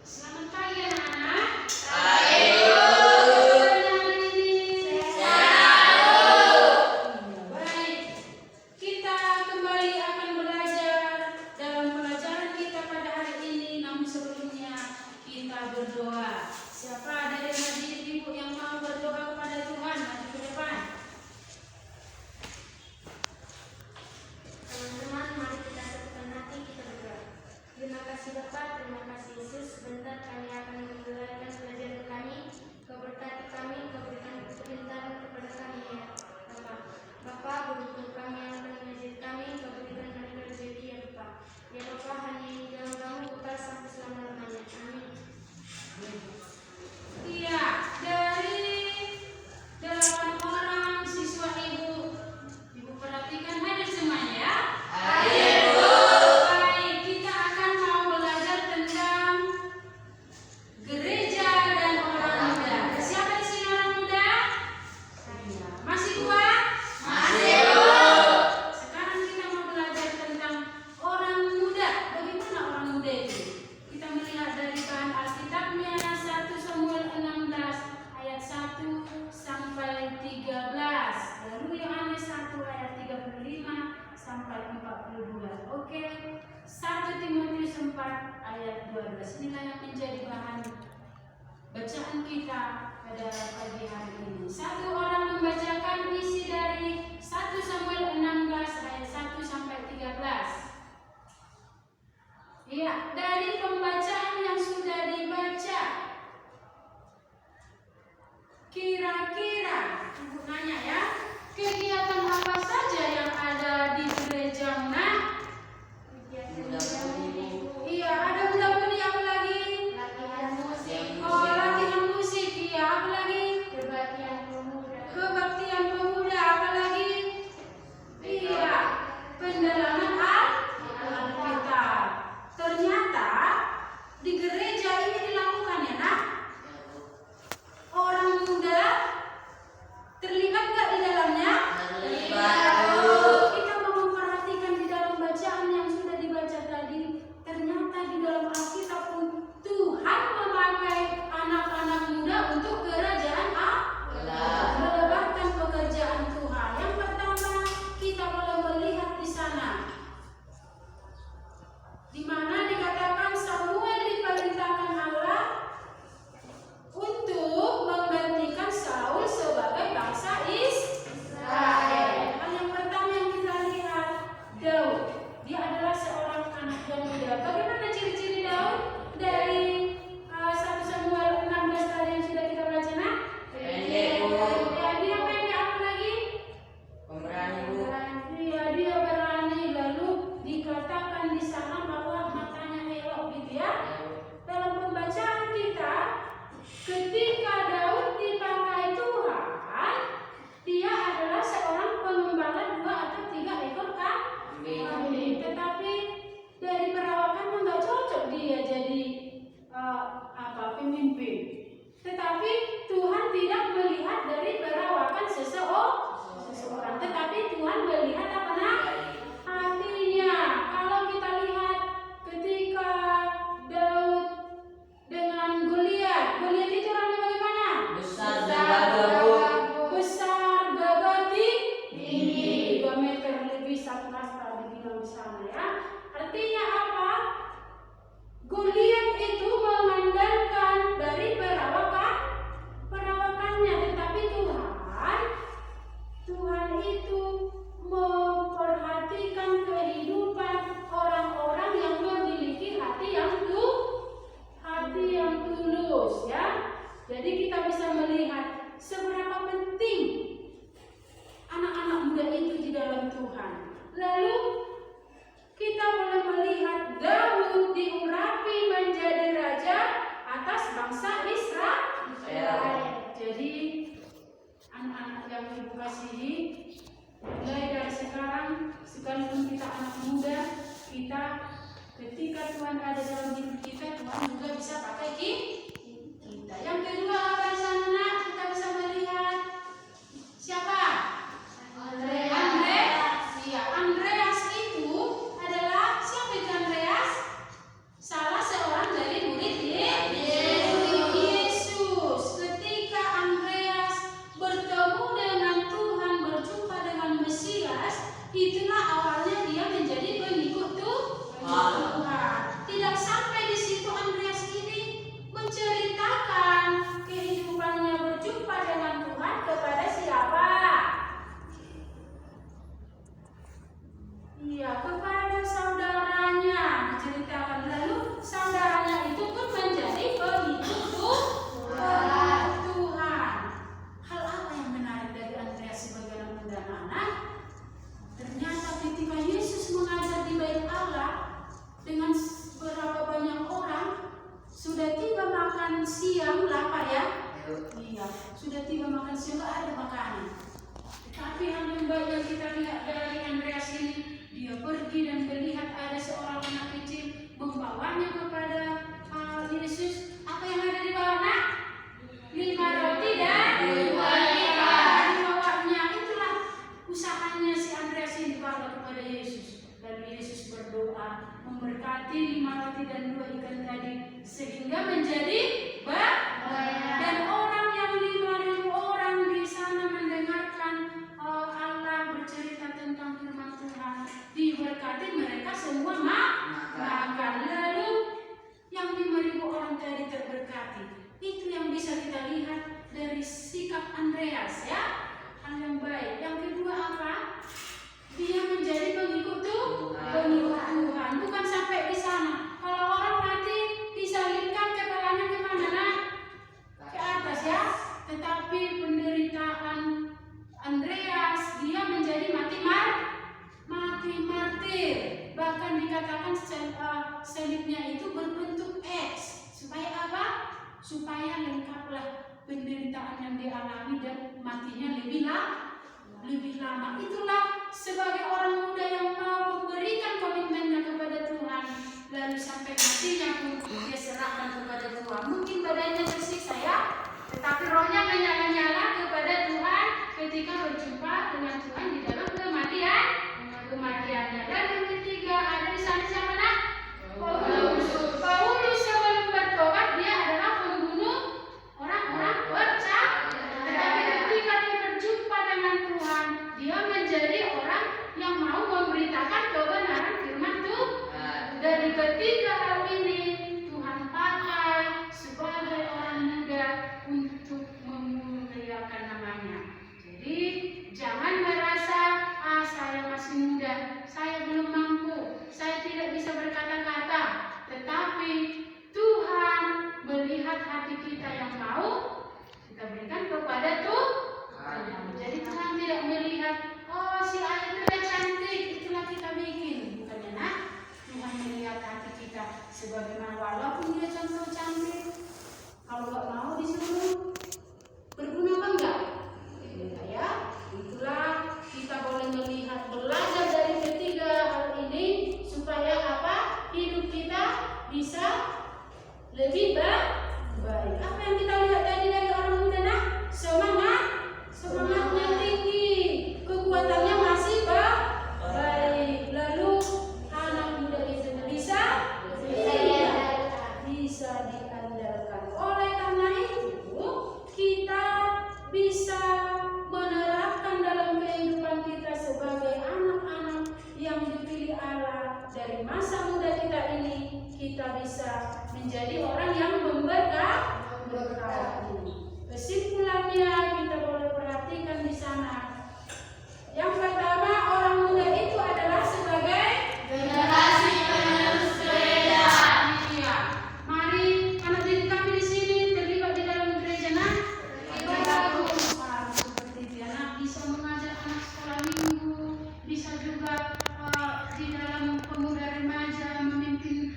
Selamat pagi anak-anak. Baik, kita kembali akan belajar dalam pelajaran kita pada hari ini. Namun sebelumnya kita berdoa. Siapa dari adik ibu yang mau berdoa kepada Tuhan? Maju ke depan. Teman-teman, mari kita satukan hati, kita berdoa. Terima kasih Bapak, terima kasih Yesus. Sebentar kami akan memulaikan pelajaran kami. Kau berkati kami, kau berikan kepintaran kepada kami ya Bapak. Bapak, guru kami yang akan mengajar kami, kau berikan mereka rezeki ya Bapak. Ya Bapak, hanya yang di dalam kamu kekal sampai selama-lamanya. Amin. Iya, dari 8 orang siswa ibu perhatikan hadir semuanya ya. Baik, kita akan mau belajar tentang gereja dan orang muda. Siapa di sini orang muda? Saya. Masih kuat? Masih. Sekarang kita mau belajar tentang orang muda. Bagaimana orang muda itu? Kita melihat dari bahan Alkitabnya 1 Samuel 16 ayat 1 sampai 13. Lalu Yohanes 1 ayat 35 sampai 42. Oke. 1 Timotius 4 ayat 12. Inilah yang menjadi bahan bacaan kita pada pagi hari ini. Satu orang membacakan isi dari 1 Samuel 16 ayat 1 sampai 13. Iya, dari pembacaan yang sudah dibaca, kira-kira ibu nanya ya, kegiatan apa saja yang ada di gereja Nak? Iya, ada muda mudi, apa lagi? Latihan musik, Oh, latihan musik, iya, apa lagi? kebaktian pemuda, Kebaktian pemuda, apa lagi? Iya, pendalaman Alkitab. Ternyata di gereja ini dilakukan ya Nak. Orang muda terlibat nggak di dalamnya? Kita mau memperhatikan di dalam bacaan yang sudah dibaca tadi. Ternyata di dalam Alkitab pun Tuhan memakai anak-anak muda untuk kerajaan Allah. Melebarkan pekerjaan Tuhan. Yang pertama kita boleh melihat di sana, di mana dikatakan Samuel diperintahkan Allah untuk menggantikan Saul sebagai bangsa Israel. Hal yang pertama yang kita lihat, Daud. Dia adalah seorang anak yang muda. Bagaimana ciri-ciri Daud? Dari 1 Samuel 16 tadi yang sudah kita baca, Nak? Ya, dia pendek, apa lagi? Iya, dia berani. Lalu dikatakan di sana bahwa matanya elok gitu ya. Dalam pembacaan kita, ketika Daud dipakai Tuhan, dia adalah seorang pengembala 2 atau 3 ekor kambing. Tetapi dari perawakannya nggak cocok dia jadi pemimpin. Tetapi Tuhan tidak melihat dari perawakan seseorang, tetapi Tuhan melihat apa Nak? Hatinya. Kalau kita lihat ketika Daud dengan Goliat itu orangnya bagaimana? Besar, gagah, tinggi, 2 meter lebih, 1 hasta dibilang di sana ya. Artinya apa? Goliat itu mengandalkan dari perawakannya, tetapi Tuhan itu memperhatikan makan siang lapar ya? Iya, sudah tiba makan siang nggak ada makanan. Tapi hal yang baik yang kita lihat dari Andreas ini, dia pergi dan melihat ada seorang anak kecil membawanya kepada Yesus. Apa yang ada di bawah nak? 5 roti dan 2 ikan. Dibawanya itulah usahanya si Andreas ini dibawa kepada Yesus. Lalu Yesus berdoa memberkati 5 roti dan 2 ikan tadi sehingga menjadi banyak. Dan orang yang 5.000 orang di sana mendengarkan Allah bercerita tentang firman Tuhan, diberkati mereka semua makan. Lalu yang 5.000 orang tadi terberkati. Itu yang bisa kita lihat dari sikap Andreas ya, hal yang baik. Yang kedua apa? Dia menjadi pengikut Tuhan, bukan sampai di sana. Kalau orang mati disalibkan kepalanya kemana nak? Ke atas ya. Tetapi penderitaan Andreas, dia menjadi mati martir. Bahkan dikatakan salibnya itu berbentuk X. Supaya apa? Supaya lengkaplah penderitaan yang dialami dan matinya lebih lama. Itulah sebagai orang muda yang mau memberikan komitmennya kepada Tuhan, lalu sampai matinya pun dia serahkan kepada Tuhan. Mungkin badannya tersiksa ya, tetapi rohnya menyala-nyala kepada Tuhan ketika berjumpa dengan Tuhan di dalam kematiannya. Dan yang ketiga ada di sana siapa nak? Paulus sebelum bertobat dia adalah pembunuh orang-orang percaya. Tetapi ketika dia berjumpa dengan Tuhan, dia menjadi orang yang mau memberitakan kebenaran firman Tuhan. Dari ketiga hal ini Tuhan pakai sebagai orang muda untuk memuliakan namanya. Jadi jangan merasa saya masih muda, saya belum mampu, saya tidak bisa berkata-kata. Tetapi Tuhan melihat hati kita yang mau kita berikan kepada Tuhan. Jadi Tuhan tidak melihat, oh si ayah itu cantik, itulah kita bikin. Bukannya nak, Tuhan melihat hati kita sebagaimana walaupun dia contoh cantik, kalau nggak mau disuruh berguna apa enggak? Ya, itulah kita boleh melihat, belajar dari ketiga hal ini supaya apa? Hidup kita bisa lebih baik. Apa yang kita lihat tadi dari orang muda nak? Semangatnya tinggi, kekuatannya masih baik. Lalu anak muda itu bisa diandalkan. Oleh karena itu kita bisa menerapkan dalam kehidupan kita sebagai anak-anak yang dipilih Allah dari masa muda kita ini. Kita bisa menjadi orang yang memberkati. Kesimpulannya kita boleh perhatikan di sana. Yang pertama, orang muda itu adalah sebagai generasi penerus gereja. Iya. Mari anak didik kami di sini terlibat di dalam gereja nak. Seperti itu ya nak, bisa mengajar anak sekolah minggu, bisa juga di dalam pemuda remaja memimpin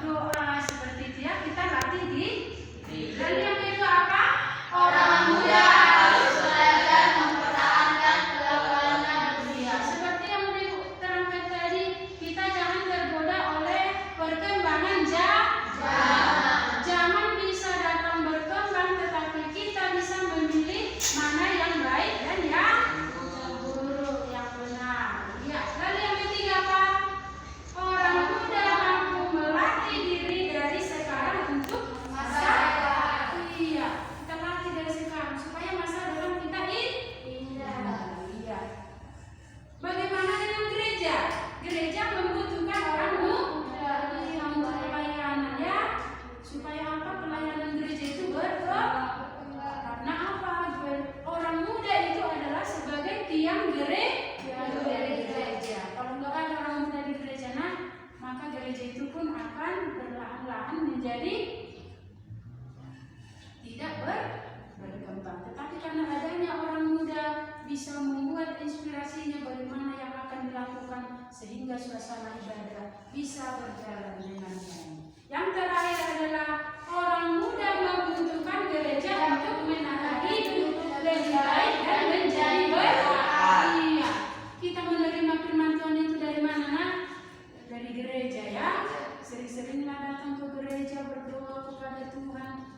doa seperti itu ya. Kita latih di. Dan yang kedua apa? Orang muda harus belajar mempertahankan kelakuannya belia. Seperti yang diterangkan tadi, kita jangan tergoda oleh perkembangan zaman. Zaman bisa datang berkembang, tetapi kita bisa memilih mana yang baik dan yang buruk, yang benar. Ya. Lalu yang ketiga apa? Orang muda mampu melatih diri dari sekarang untuk masa depan. Iya, kita latih dari sekarang supaya masa depan kita indah. Iya. Bagaimana dengan gereja? Gereja membutuhkan orang muda untuk pelayanan ya. Supaya apa? Pelayanan gereja itu berkembang. Karena apa? Orang muda itu adalah sebagai tiang gereja. Kalau nggak ada orang muda di gereja, maka gereja itu pun akan perlahan-lahan menjadi tidak berkembang. Tetapi karena adanya orang muda bisa membuat inspirasinya bagaimana yang akan dilakukan sehingga suasana ibadah bisa berjalan dengan baik. Yang terakhir adalah orang muda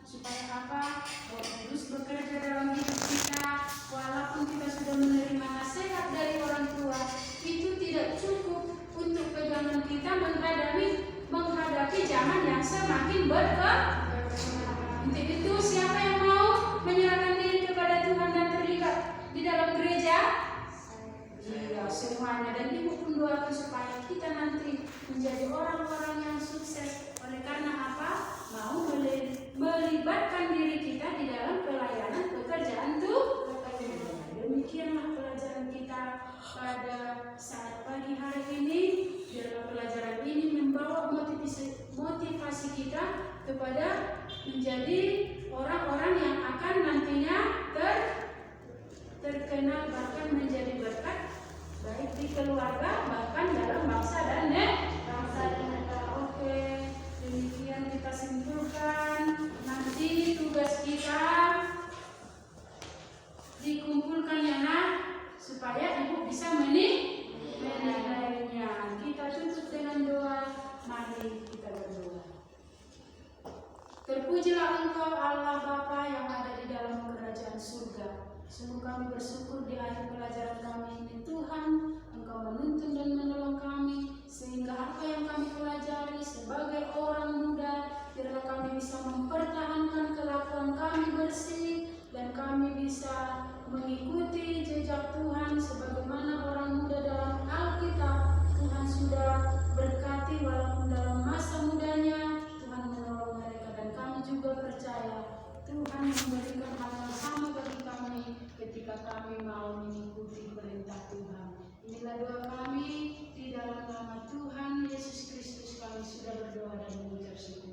supaya apa? Roh Kudus bekerja dalam hidup kita. Walaupun kita sudah menerima nasihat dari orang tua, itu tidak cukup untuk pegangan kita menghadapi zaman yang semakin berkembang. Untuk itu, siapa yang mau menyerahkan diri kepada Tuhan dan terlibat di dalam gereja? Iya, semuanya. Dan Ibu pun doakan supaya kita nanti menjadi orang-orang yang sukses. Oleh karena apa? Mau melibatkan diri kita di dalam pelayanan pekerjaan Tuhan. Demikianlah pelajaran kita pada saat pagi hari ini. Dalam pelajaran ini membawa motivasi kita kepada menjadi orang-orang yang akan nantinya terkenal, bahkan menjadi berkat baik di keluarga, bahkan dalam bangsa dan negara. Oke, demikian kita simpulkan. Nanti tugas kita dikumpulkan ya nak, supaya ibu bisa menilainya. Kita tutup dengan doa. Mari kita berdoa. Terpujilah Engkau Allah Bapa yang ada di dalam kerajaan surga. Sungguh kami bersyukur di akhir pelajaran kami ini Tuhan, Engkau menuntun dan menolong kami, sehingga apa yang kami pelajari sebagai orang muda, biarlah kami bisa mempertahankan kelakuan kami bersih, dan kami bisa mengikuti jejak Tuhan sebagaimana orang muda dalam Alkitab. Tuhan sudah berkati walaupun dalam masa mudanya Tuhan menolong mereka, dan kami juga percaya Tuhan memberikan hal yang sama bagi kami ketika kami mau mengikuti perintah Tuhan. Inilah doa kami di dalam nama Tuhan Yesus Kristus, kami sudah berdoa dan mengucap syukur.